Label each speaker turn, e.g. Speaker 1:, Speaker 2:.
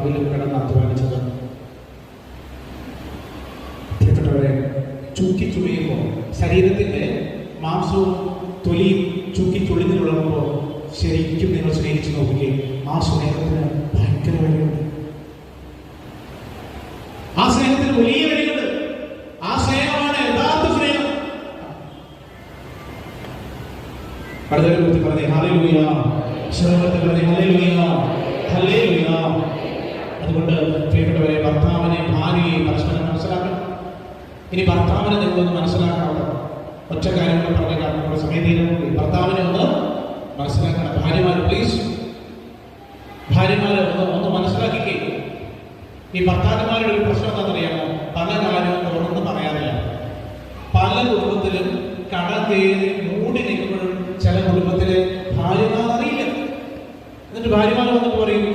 Speaker 1: പകലും കിടന്ന് അധ്വാനിച്ചത്. പ്രിയപ്പെട്ടവരെ, ചുക്കിച്ചുളിയുമ്പോൾ ശരീരത്തിന്റെ മാംസവും തൊലിയും ചുക്കിച്ചുളിഞ്ഞു തുടങ്ങുമ്പോൾ ശരിക്കും നിങ്ങൾ സ്നേഹിച്ചു നോക്കിക്കേ, ആ സ്നേഹത്തിന് ഭയങ്കര വിലയുണ്ട്. ആ സ്നേഹത്തിന് വലിയ വിലയുണ്ട്. ആ സ്നേഹമാണ് യഥാർത്ഥ സ്നേഹം. അടുത്തൊരു കുത്തി പറഞ്ഞേ ഹല്ലേലൂയ, ശ്രമത്തിൽ പറഞ്ഞേ ഹല്ലേലൂയ, ഹല്ലേലൂയ. അതുകൊണ്ട് പ്രിയപ്പെട്ടവരെ, ഭർത്താവിനെ ഭാര്യയെ പരസ്പരം മനസ്സിലാക്കണം. ഇനി ഭർത്താവിനെ നിങ്ങളൊന്ന് മനസ്സിലാക്കാവുന്ന ഒറ്റ കാര്യങ്ങൾ പറഞ്ഞേക്കാം, നമ്മുടെ സമയത്ത് ഭർത്താവിനെ ഒന്ന് മനസ്സിലാക്കണം. ഭാര്യമാർ പ്ലീസ്, ഭാര്യമാരെ ഒന്ന് മനസ്സിലാക്കിക്കേ. ഈ ഭർത്താക്കന്മാരുടെ ഒരു പ്രശ്നം എന്താണെന്നറിയാമോ? പല കാര്യവും തുറന്ന് പറയാറില്ല. പല കുടുംബത്തിലും കടം കയറി മൂടി നിൽക്കുമ്പോഴും ചില കുടുംബത്തിലെ ഭാര്യമാർ അറിയില്ല. എന്നിട്ട് ഭാര്യമാർ വന്നിട്ട് പറയും,